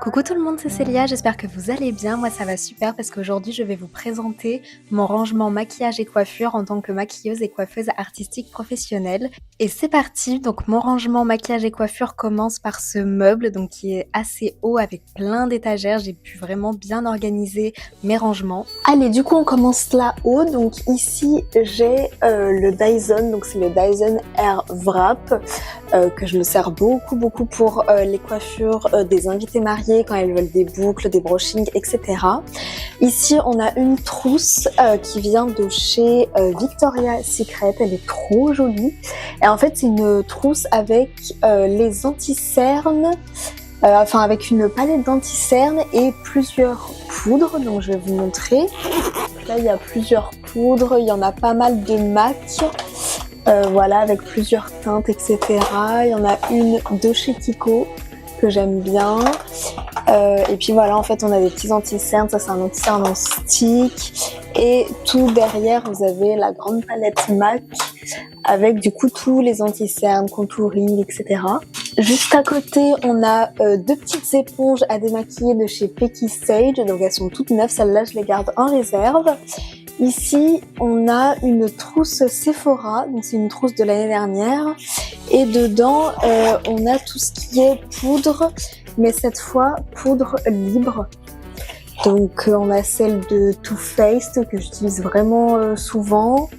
Coucou tout le monde, c'est Célia, j'espère que vous allez bien. Moi ça va super parce qu'aujourd'hui je vais vous présenter mon rangement maquillage et coiffure en tant que maquilleuse et coiffeuse artistique professionnelle. Et c'est parti, donc mon rangement maquillage et coiffure commence par ce meuble donc qui est assez haut avec plein d'étagères. J'ai pu vraiment bien organiser mes rangements. Allez, du coup on commence là-haut. Donc ici j'ai le Dyson, donc c'est le Dyson Air Wrap que je me sers beaucoup pour les coiffures des invités mariés quand elles veulent des boucles, des brushings, etc. Ici on a une trousse qui vient de chez Victoria's Secret, elle est trop jolie. Et en fait c'est une trousse avec les anti-cernes, enfin avec une palette d'anti-cernes et plusieurs poudres, donc je vais vous montrer. Là il y a plusieurs poudres, il y en a pas mal de MAC. Voilà, avec plusieurs teintes, etc. Il y en a une de chez Kiko que j'aime bien. Et puis voilà, en fait, on a des petits anti-cernes. Ça, c'est un anti-cerne en stick. Et tout derrière, vous avez la grande palette MAC avec du coup tous les anti-cernes, contouring, etc. Juste à côté, on a deux petites éponges à démaquiller de chez Pecky Sage. Donc elles sont toutes neuves. Celles-là, je les garde en réserve. Ici, on a une trousse Sephora, donc c'est une trousse de l'année dernière. Et dedans, on a tout ce qui est poudre, mais cette fois, poudre libre. Donc on a celle de Too Faced que j'utilise vraiment souvent.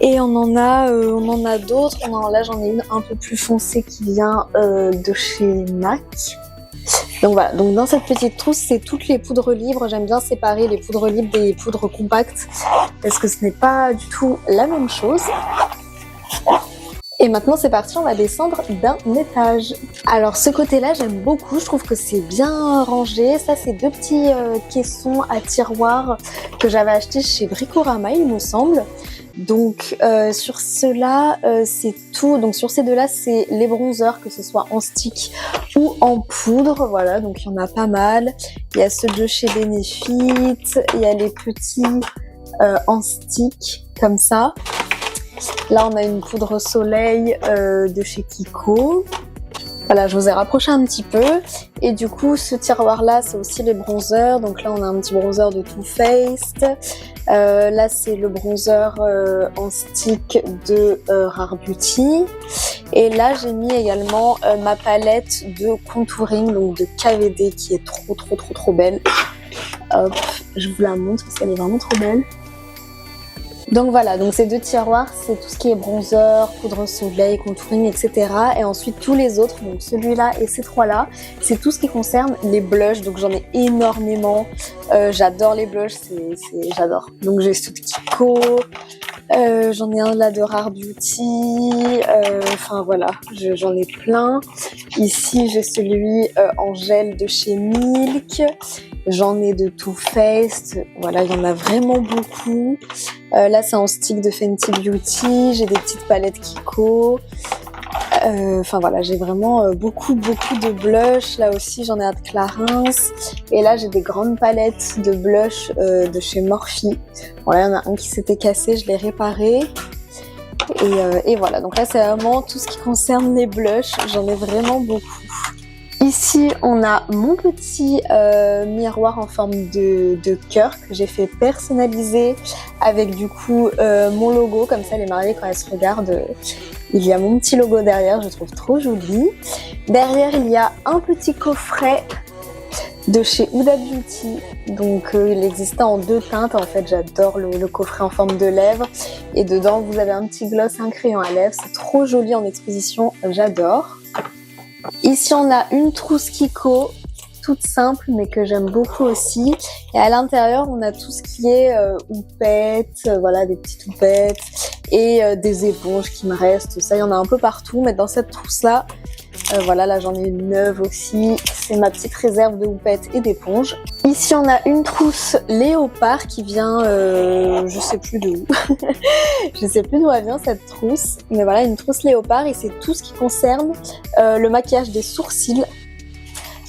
Et on en a d'autres. Là, j'en ai une un peu plus foncée qui vient de chez MAC. Donc voilà, donc dans cette petite trousse, c'est toutes les poudres libres. J'aime bien séparer les poudres libres des poudres compactes parce que ce n'est pas du tout la même chose. Et maintenant c'est parti, on va descendre d'un étage. Alors ce côté-là, j'aime beaucoup, je trouve que c'est bien rangé. Ça, c'est deux petits caissons à tiroirs que j'avais achetés chez Bricorama, il me semble. Donc sur ceux-là, c'est tout. Donc sur ces deux-là, c'est les bronzers, que ce soit en stick ou en poudre. Voilà, donc il y en a pas mal. Il y a ceux de chez Benefit, il y a les petits en stick, comme ça. Là, on a une poudre soleil de chez Kiko. Voilà, je vous ai rapproché un petit peu. Et du coup, ce tiroir-là, c'est aussi les bronzers. Donc là, on a un petit bronzer de Too Faced. Là, c'est le bronzer en stick de Rare Beauty. Et là, j'ai mis également ma palette de contouring, donc de KVD, qui est trop belle. Hop, je vous la montre parce qu'elle est vraiment trop belle. Donc voilà, donc ces deux tiroirs, c'est tout ce qui est bronzer, poudre soleil, contouring, etc. Et ensuite tous les autres, donc celui-là et ces trois-là, c'est tout ce qui concerne les blushs. Donc j'en ai énormément, j'adore les blushs, j'adore. Donc j'ai ceux de Kiko, j'en ai un là de Rare Beauty, enfin voilà, j'en ai plein. Ici j'ai celui en gel de chez Milk. J'en ai de Too Faced, voilà, il y en a vraiment beaucoup. Là, c'est en stick de Fenty Beauty, j'ai des petites palettes Kiko. Enfin voilà, j'ai vraiment beaucoup de blush. Là aussi, j'en ai un de Clarins. Et là, j'ai des grandes palettes de blush de chez Morphe. Bon, là, il y en a un qui s'était cassé, je l'ai réparé. Et voilà, donc là, c'est vraiment tout ce qui concerne les blushs. J'en ai vraiment beaucoup. Ici, on a mon petit miroir en forme de cœur que j'ai fait personnaliser avec du coup mon logo. Comme ça, les mariées, quand elles se regardent, il y a mon petit logo derrière, je trouve trop joli. Derrière, il y a un petit coffret de chez Huda Beauty. Donc, il existait en deux teintes. En fait, j'adore le coffret en forme de lèvres. Et dedans, vous avez un petit gloss, un crayon à lèvres. C'est trop joli en exposition, j'adore. Ici, on a une trousse Kiko, toute simple, mais que j'aime beaucoup aussi. Et à l'intérieur, on a tout ce qui est houppette, voilà, des petites houpettes et des éponges qui me restent. Ça, il y en a un peu partout, mais dans cette trousse-là, voilà, là, j'en ai une neuve aussi. C'est ma petite réserve de houpettes et d'éponges. Ici, on a une trousse léopard qui vient, je sais plus de où. Je sais plus d'où elle vient cette trousse. Mais voilà, une trousse léopard et c'est tout ce qui concerne le maquillage des sourcils.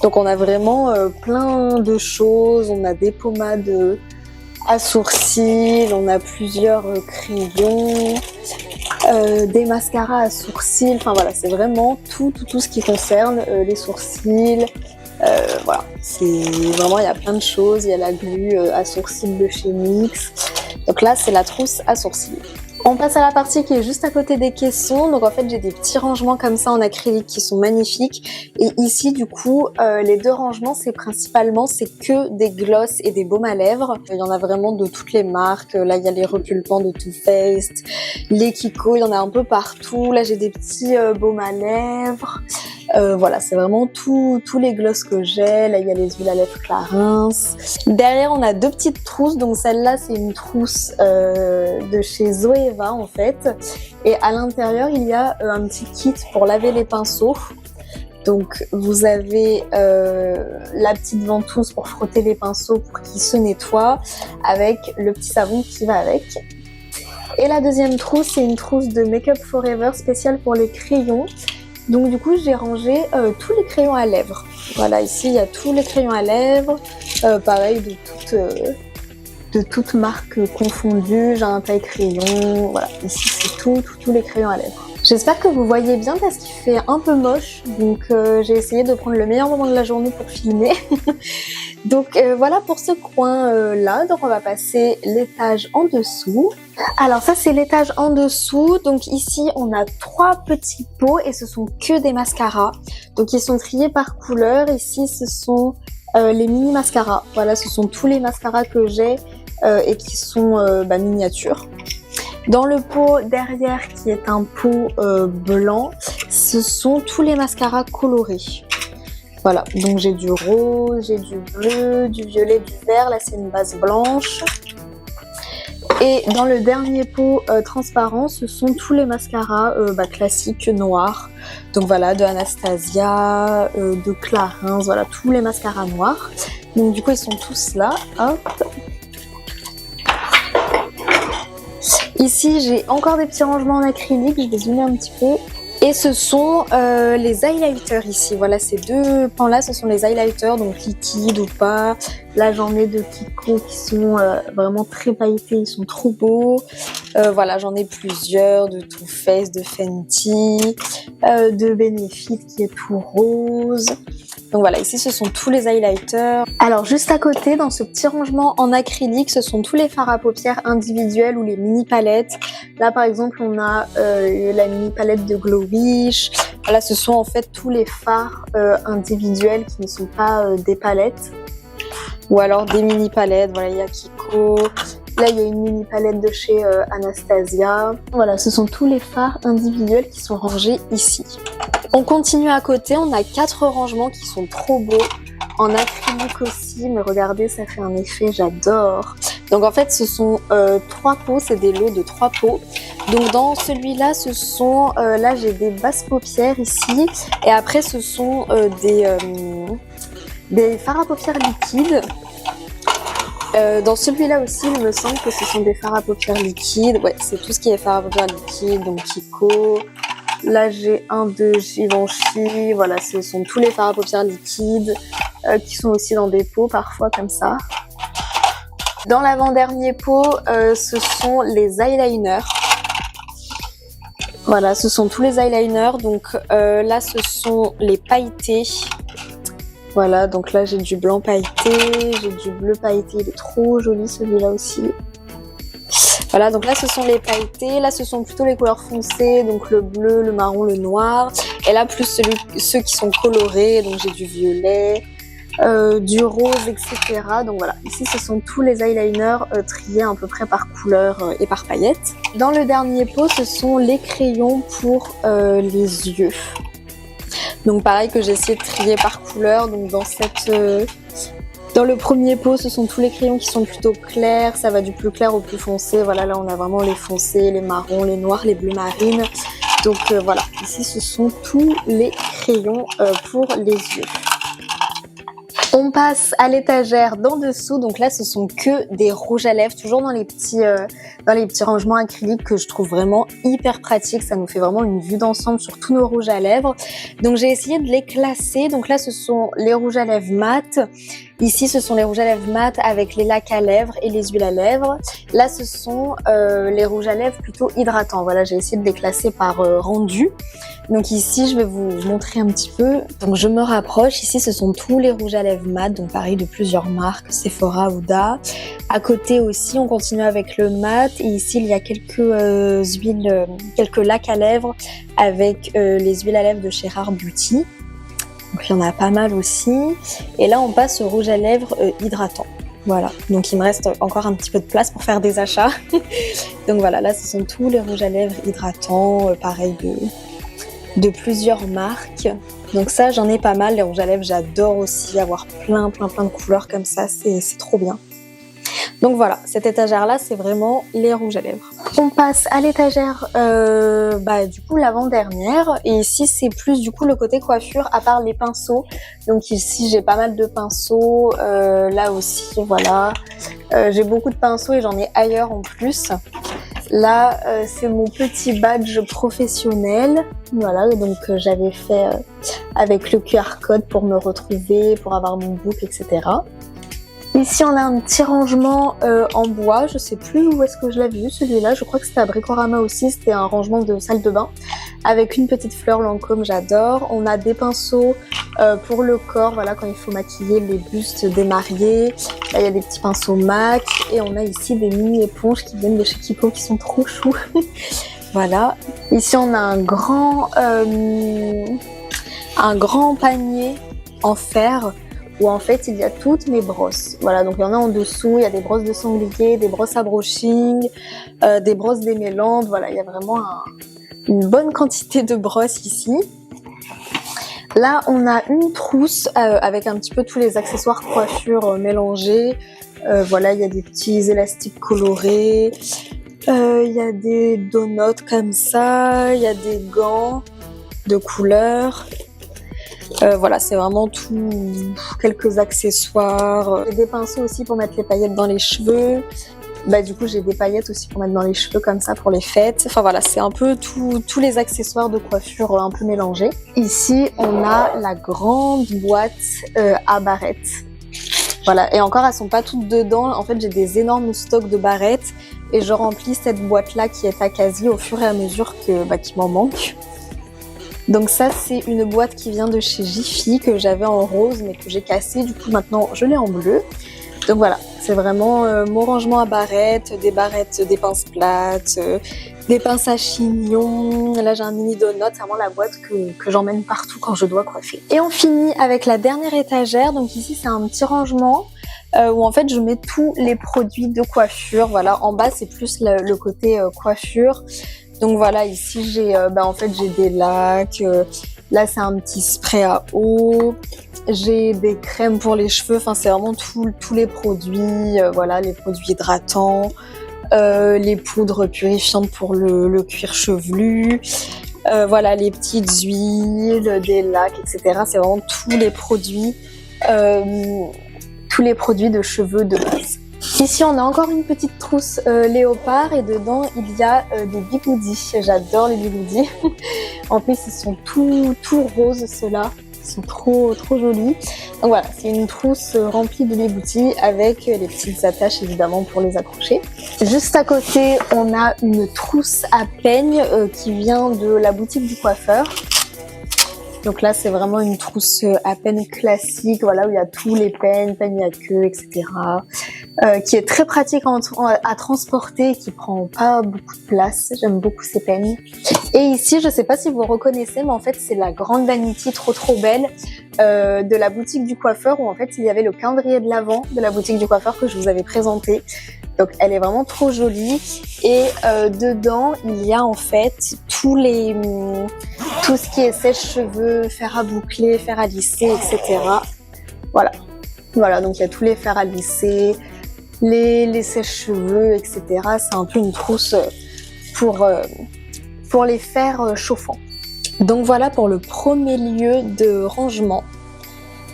Donc on a vraiment plein de choses. On a des pommades à sourcils, on a plusieurs crayons. des mascaras à sourcils, enfin voilà, c'est vraiment tout ce qui concerne les sourcils. Voilà, c'est vraiment, il y a plein de choses. Il y a la glue à sourcils de chez NYX. Donc là, c'est la trousse à sourcils. On passe à la partie qui est juste à côté des caissons. Donc en fait, j'ai des petits rangements comme ça en acrylique qui sont magnifiques. Et ici, du coup, les deux rangements, c'est que des glosses et des baumes à lèvres. Il y en a vraiment de toutes les marques. Là, il y a les repulpants de Too Faced, les Kiko, il y en a un peu partout. Là, j'ai des petits baumes à lèvres. Voilà, c'est vraiment tous les glosses que j'ai. Là, il y a les huiles à lèvres Clarins. Derrière, on a deux petites trousses. Donc celle-là, c'est une trousse de chez Zoeva en fait. Et à l'intérieur, il y a un petit kit pour laver les pinceaux. Donc vous avez la petite ventouse pour frotter les pinceaux pour qu'ils se nettoient, avec le petit savon qui va avec. Et la deuxième trousse, c'est une trousse de Make Up Forever spéciale pour les crayons. Donc du coup, j'ai rangé tous les crayons à lèvres. Voilà, ici, il y a tous les crayons à lèvres, pareil, de toutes marques confondues. J'ai un taille crayon, voilà, ici, c'est tous les crayons à lèvres. J'espère que vous voyez bien parce qu'il fait un peu moche, donc j'ai essayé de prendre le meilleur moment de la journée pour filmer. Donc voilà pour ce coin-là, donc on va passer l'étage en dessous. Alors ça c'est l'étage en dessous, donc ici on a 3 petits pots et ce sont que des mascaras. Donc ils sont triés par couleur, ici ce sont les mini mascaras. Voilà, ce sont tous les mascaras que j'ai et qui sont miniatures. Dans le pot derrière qui est un pot blanc, ce sont tous les mascaras colorés. Voilà, donc j'ai du rose, j'ai du bleu, du violet, du vert, là c'est une base blanche. Et dans le dernier pot transparent, ce sont tous les mascaras classiques noirs. Donc voilà, de Anastasia, de Clarins, voilà, tous les mascaras noirs. Donc du coup ils sont tous là, hop. Ici, j'ai encore des petits rangements en acrylique, je vais zoomer un petit peu. Et ce sont les highlighters ici. Voilà, ces deux pans-là, ce sont les highlighters, donc liquides ou pas. Là, j'en ai de Kiko qui sont vraiment très pailletés, ils sont trop beaux. Voilà, j'en ai plusieurs, de Too Faced, de Fenty, de Benefit qui est tout rose. Donc voilà, ici ce sont tous les highlighters. Alors juste à côté, dans ce petit rangement en acrylique, ce sont tous les fards à paupières individuels ou les mini palettes. Là par exemple, on a la mini palette de Glow Wish. Voilà, ce sont en fait tous les fards individuels qui ne sont pas des palettes. Ou alors des mini palettes, voilà, il y a Kiko. Là, il y a une mini palette de chez Anastasia. Voilà, ce sont tous les fards individuels qui sont rangés ici. On continue à côté, on a 4 rangements qui sont trop beaux. En acrylique aussi, mais regardez, ça fait un effet, j'adore. Donc en fait, ce sont 3 pots, c'est des lots de 3 pots. Donc dans celui-là, ce sont, là j'ai des basses paupières ici. Et après, ce sont des fards à paupières liquides. Dans celui-là aussi, il me semble que ce sont des fards à paupières liquides. Ouais, c'est tout ce qui est fards à paupières liquides, donc Kiko. Là, j'ai un de Givenchy. Voilà, ce sont tous les fards à paupières liquides qui sont aussi dans des pots parfois comme ça. Dans l'avant-dernier pot, ce sont les eyeliners. Voilà, ce sont tous les eyeliners. Donc là, ce sont les pailletés. Voilà, donc là j'ai du blanc pailleté, j'ai du bleu pailleté, il est trop joli celui-là aussi. Voilà, donc là ce sont les pailletés, là ce sont plutôt les couleurs foncées, donc le bleu, le marron, le noir. Et là plus ceux qui sont colorés, donc j'ai du violet, du rose, etc. Donc voilà, ici ce sont tous les eyeliners triés à peu près par couleur et par paillettes. Dans le dernier pot, ce sont les crayons pour les yeux. Donc pareil que j'ai essayé de trier par couleur. Donc dans le premier pot, ce sont tous les crayons qui sont plutôt clairs. Ça va du plus clair au plus foncé. Voilà, là on a vraiment les foncés, les marrons, les noirs, les bleus marines. Donc voilà, ici ce sont tous les crayons pour les yeux. On passe à l'étagère d'en dessous, donc là ce sont que des rouges à lèvres, toujours dans les petits rangements acryliques que je trouve vraiment hyper pratiques, ça nous fait vraiment une vue d'ensemble sur tous nos rouges à lèvres. Donc j'ai essayé de les classer, donc là ce sont les rouges à lèvres mat, ici ce sont les rouges à lèvres mat avec les lacs à lèvres et les huiles à lèvres, là ce sont les rouges à lèvres plutôt hydratants, voilà j'ai essayé de les classer par rendu. Donc ici, je vais vous montrer un petit peu. Donc je me rapproche. Ici, ce sont tous les rouges à lèvres mat, donc pareil de plusieurs marques, Sephora, Huda. À côté aussi, on continue avec le mat. Et ici, il y a quelques huiles, quelques lacs à lèvres avec les huiles à lèvres de chez Rare Beauty. Donc il y en a pas mal aussi. Et là, on passe au rouge à lèvres hydratant. Voilà, donc il me reste encore un petit peu de place pour faire des achats. Donc voilà, là, ce sont tous les rouges à lèvres hydratants, pareil de plusieurs marques. Donc ça, j'en ai pas mal. Les rouges à lèvres, j'adore aussi avoir plein de couleurs comme ça. C'est trop bien. Donc voilà, cette étagère-là, c'est vraiment les rouges à lèvres. On passe à l'étagère du coup l'avant-dernière. Et ici, c'est plus du coup le côté coiffure, à part les pinceaux. Donc ici, j'ai pas mal de pinceaux. Là aussi, voilà. J'ai beaucoup de pinceaux et j'en ai ailleurs en plus. Là, c'est mon petit badge professionnel. Voilà, donc j'avais fait avec le QR code pour me retrouver, pour avoir mon book, etc. Ici, on a un petit rangement en bois. Je sais plus où est-ce que je l'avais vu celui-là. Je crois que c'était à Bricorama aussi. C'était un rangement de salle de bain avec une petite fleur Lancôme, j'adore. On a des pinceaux pour le corps, voilà, quand il faut maquiller les bustes des mariés. Là, il y a des petits pinceaux MAC. Et on a ici des mini éponges qui viennent de chez Kiko qui sont trop choux. Voilà. Ici, on a un grand panier en fer où en fait il y a toutes mes brosses. Voilà, donc il y en a en dessous, il y a des brosses de sanglier, des brosses à brushing, des brosses démêlantes. Voilà, il y a vraiment une bonne quantité de brosses ici. Là, on a une trousse avec un petit peu tous les accessoires coiffure mélangés. Voilà, il y a des petits élastiques colorés, il y a des donuts comme ça, il y a des gants de couleurs. Voilà, c'est vraiment tout, quelques accessoires. J'ai des pinceaux aussi pour mettre les paillettes dans les cheveux. Du coup, j'ai des paillettes aussi pour mettre dans les cheveux comme ça pour les fêtes. Enfin voilà, c'est un peu tous les accessoires de coiffure un peu mélangés. Ici, on a la grande boîte à barrettes. Voilà, et encore, elles sont pas toutes dedans. En fait, j'ai des énormes stocks de barrettes et je remplis cette boîte-là qui est à quasi au fur et à mesure qu'il m'en manque. Donc ça, c'est une boîte qui vient de chez Jiffy que j'avais en rose mais que j'ai cassé. Du coup, maintenant, je l'ai en bleu. Donc voilà, c'est vraiment mon rangement à barrettes, des pinces plates, des pinces à chignon. Là, j'ai un mini donut, c'est vraiment la boîte que j'emmène partout quand je dois coiffer. Et on finit avec la dernière étagère. Donc ici, c'est un petit rangement où en fait, je mets tous les produits de coiffure. Voilà, en bas, c'est plus le côté coiffure. Donc voilà, ici j'ai j'ai des lacs, là c'est un petit spray à eau, j'ai des crèmes pour les cheveux, enfin c'est vraiment tous les produits, voilà, les produits hydratants, les poudres purifiantes pour le cuir chevelu, voilà, les petites huiles, des lacs, etc. C'est vraiment tous les produits de cheveux de base. Ici, on a encore une petite trousse léopard et dedans, il y a des bigoudis. J'adore les bigoudis. En plus, ils sont tout roses, ceux-là. Ils sont trop jolis. Donc voilà, c'est une trousse remplie de bigoudis avec les petites attaches, évidemment, pour les accrocher. Juste à côté, on a une trousse à peignes qui vient de la boutique du coiffeur. Donc là, c'est vraiment une trousse à peine classique, voilà, où il y a tous les peignes à queue, etc. Qui est très pratique à transporter et qui prend pas beaucoup de place. J'aime beaucoup ces peignes. Et ici, je sais pas si vous reconnaissez, mais en fait, c'est la grande vanity trop belle de la boutique du coiffeur, où en fait, il y avait le calendrier de l'Avent de la boutique du coiffeur que je vous avais présenté. Donc elle est vraiment trop jolie et dedans il y a en fait tout ce qui est sèche-cheveux, fer à boucler, fer à lisser, etc. Voilà, donc il y a tous les fers à lisser, les sèche-cheveux, etc. C'est un peu une trousse pour les fers chauffants. Donc voilà pour le premier lieu de rangement.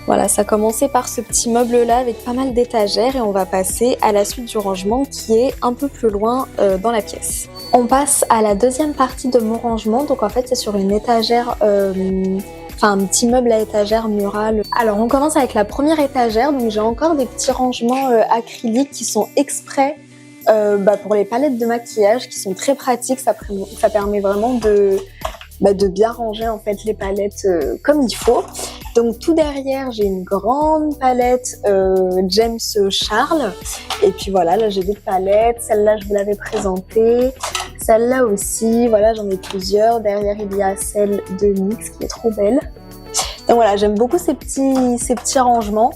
Voilà, ça a commencé par ce petit meuble-là avec pas mal d'étagères et on va passer à la suite du rangement qui est un peu plus loin dans la pièce. On passe à la deuxième partie de mon rangement, donc en fait c'est sur une étagère, un petit meuble à étagère murale. Alors on commence avec la première étagère, donc j'ai encore des petits rangements acryliques qui sont exprès pour les palettes de maquillage qui sont très pratiques, ça permet vraiment de bien ranger en fait les palettes comme il faut. Donc tout derrière j'ai une grande palette James Charles et puis voilà, là j'ai d'autres palettes, celle-là je vous l'avais présentée, celle-là aussi, voilà j'en ai plusieurs. Derrière il y a celle de NYX qui est trop belle. Donc voilà, j'aime beaucoup ces petits rangements.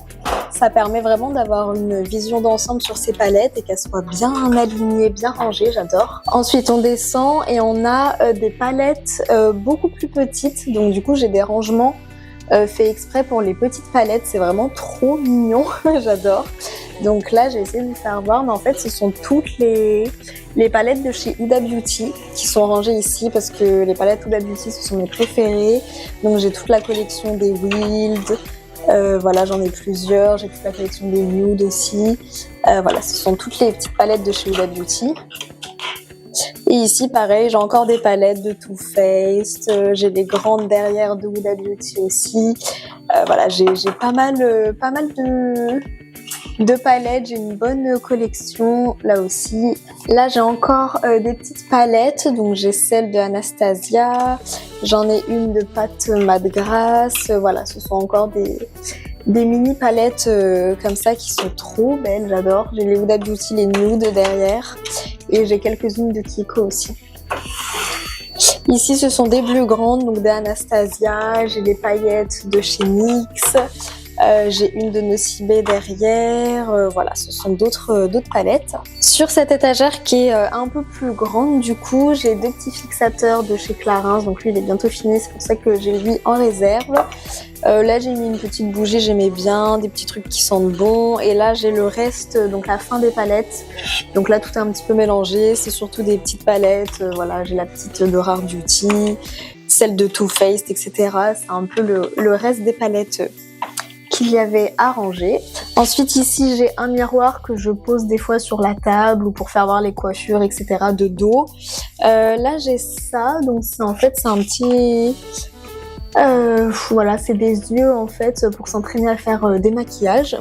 Ça permet vraiment d'avoir une vision d'ensemble sur ces palettes et qu'elles soient bien alignées, bien rangées, j'adore. Ensuite, on descend et on a des palettes beaucoup plus petites. Donc du coup, j'ai des rangements faits exprès pour les petites palettes. C'est vraiment trop mignon, j'adore. Donc là, j'ai essayé de vous faire voir, mais en fait, ce sont toutes les palettes de chez Huda Beauty qui sont rangées ici parce que les palettes Huda Beauty, ce sont mes préférées. Donc j'ai toute la collection des Wild. Voilà, j'en ai plusieurs, j'ai toute la collection des nudes aussi. Voilà, ce sont toutes les petites palettes de chez Huda Beauty. Et ici, pareil, j'ai encore des palettes de Too Faced, j'ai des grandes derrière de Huda Beauty aussi. Voilà, j'ai pas mal de palettes, j'ai une bonne collection là aussi. Là j'ai encore des petites palettes, donc j'ai celle de Anastasia, j'en ai une de Pat Madgrass, voilà, ce sont encore des mini palettes comme ça qui sont trop belles, j'adore. J'ai les Huda Beauty, les nudes derrière et j'ai quelques-unes de Kiko aussi. Ici ce sont des bleus grandes, donc d'Anastasia, j'ai des paillettes de chez NYX. J'ai une de Nocibé derrière, voilà, ce sont d'autres palettes. Sur cette étagère qui est un peu plus grande, du coup, j'ai deux petits fixateurs de chez Clarins, donc lui il est bientôt fini, c'est pour ça que j'ai lui en réserve. Là j'ai mis une petite bougie, j'aimais bien, des petits trucs qui sentent bon, et là j'ai le reste, donc la fin des palettes. Donc là tout est un petit peu mélangé, c'est surtout des petites palettes, voilà, j'ai la petite de Rare Beauty, celle de Too Faced, etc. C'est un peu le reste des palettes qu'il y avait à ranger. Ensuite ici j'ai un miroir que je pose des fois sur la table ou pour faire voir les coiffures, etc. de dos. Là j'ai ça, donc c'est un petit... voilà, c'est des yeux en fait pour s'entraîner à faire des maquillages.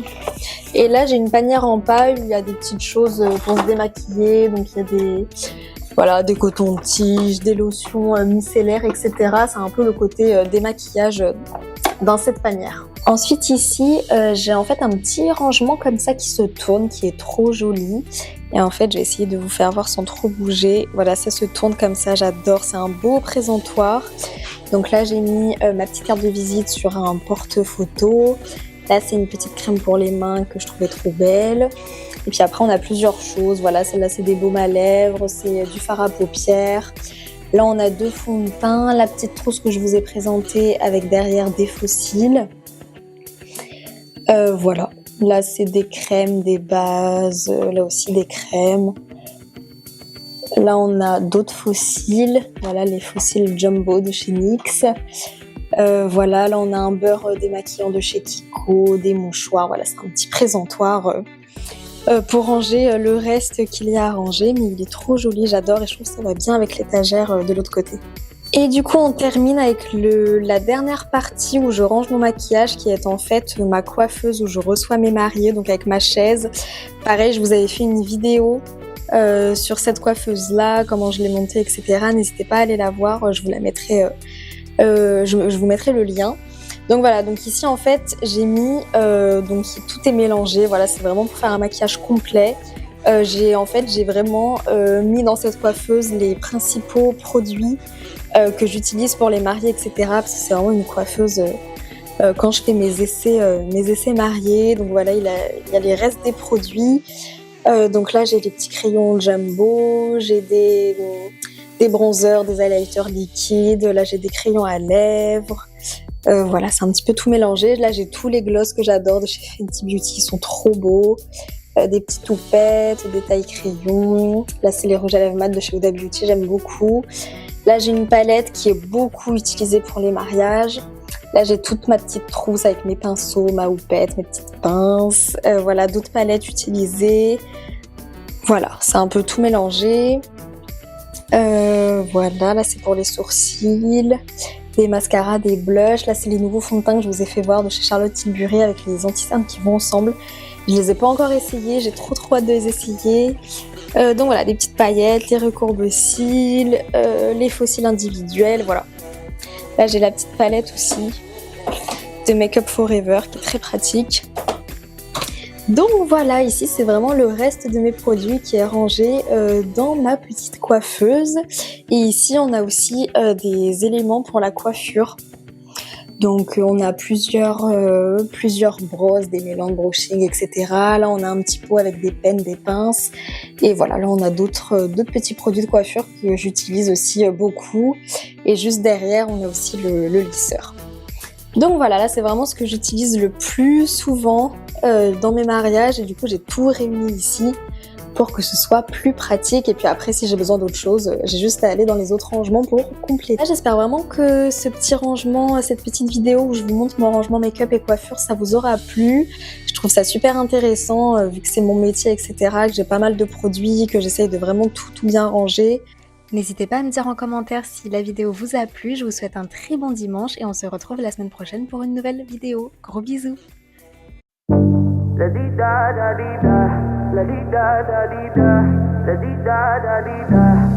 Et là j'ai une panière en paille où il y a des petites choses pour se démaquiller, donc il y a des cotons-tiges, des lotions micellaires, etc. C'est un peu le côté démaquillage dans cette panière. Ensuite ici, j'ai en fait un petit rangement comme ça qui se tourne, qui est trop joli. Et en fait, je vais essayer de vous faire voir sans trop bouger. Voilà, ça se tourne comme ça, j'adore. C'est un beau présentoir. Donc là, j'ai mis ma petite carte de visite sur un porte-photo. Là, c'est une petite crème pour les mains que je trouvais trop belle. Et puis après, on a plusieurs choses. Voilà, celle-là, c'est des baumes à lèvres, c'est du fard à paupières. Là, on a deux fonds de teint, la petite trousse que je vous ai présentée avec derrière des fossiles. Voilà, là c'est des crèmes, des bases, là aussi des crèmes. Là on a d'autres fossiles, voilà les fossiles Jumbo de chez NYX. Voilà, là on a un beurre démaquillant de chez Kiko, des mouchoirs, voilà c'est un petit présentoir pour ranger le reste qu'il y a à ranger, mais il est trop joli, j'adore et je trouve que ça va bien avec l'étagère de l'autre côté. Et du coup, on termine avec la dernière partie où je range mon maquillage, qui est en fait ma coiffeuse où je reçois mes mariés, donc avec ma chaise. Pareil, je vous avais fait une vidéo sur cette coiffeuse-là, comment je l'ai montée, etc. N'hésitez pas à aller la voir, je vous la mettrai, je vous mettrai le lien. Donc voilà, donc ici en fait, j'ai mis, donc tout est mélangé, voilà, c'est vraiment pour faire un maquillage complet. J'ai vraiment mis dans cette coiffeuse les principaux produits que j'utilise pour les mariés, etc. Parce que c'est vraiment une coiffeuse quand je fais mes essais mariés. Donc voilà, il y a les restes des produits. Donc là, j'ai des petits crayons Jumbo, j'ai des bronzers, des highlighters liquides. Là, j'ai des crayons à lèvres. Voilà, c'est un petit peu tout mélangé. Là, j'ai tous les gloss que j'adore de chez Fenty Beauty. Ils sont trop beaux. Des petits toupettes, des tailles crayons. Là, c'est les rouges à lèvres mat de chez Huda Beauty, j'aime beaucoup. Là, j'ai une palette qui est beaucoup utilisée pour les mariages. Là, j'ai toute ma petite trousse avec mes pinceaux, ma houppette, mes petites pinces. Voilà, d'autres palettes utilisées. Voilà, c'est un peu tout mélangé. Voilà, là c'est pour les sourcils, des mascaras, des blushs. Là c'est les nouveaux fonds de teint que je vous ai fait voir de chez Charlotte Tilbury avec les anti-cernes qui vont ensemble. Je les ai pas encore essayés, j'ai trop hâte de les essayer. Donc voilà, des petites paillettes, les recourbe-cils, les faux cils individuels, voilà. Là j'ai la petite palette aussi de Make Up Forever qui est très pratique. Donc voilà, ici c'est vraiment le reste de mes produits qui est rangé dans ma petite coiffeuse. Et ici on a aussi des éléments pour la coiffure. Donc on a plusieurs brosses, des mélans de brushing, etc. Là on a un petit pot avec des pennes, des pinces. Et voilà, là on a d'autres petits produits de coiffure que j'utilise aussi beaucoup. Et juste derrière on a aussi le lisseur. Donc voilà, là c'est vraiment ce que j'utilise le plus souvent dans mes mariages, et du coup j'ai tout réuni ici pour que ce soit plus pratique. Et puis après, si j'ai besoin d'autre chose, j'ai juste à aller dans les autres rangements pour compléter. J'espère vraiment que ce petit rangement, cette petite vidéo où je vous montre mon rangement make-up et coiffure, ça vous aura plu. Je trouve ça super intéressant vu que c'est mon métier, etc., que j'ai pas mal de produits, que j'essaye de vraiment tout bien ranger. N'hésitez pas à me dire en commentaire si la vidéo vous a plu. Je vous souhaite un très bon dimanche et on se retrouve la semaine prochaine pour une nouvelle vidéo. Gros bisous. La di da da di da, la di da da di da, la di da da di da.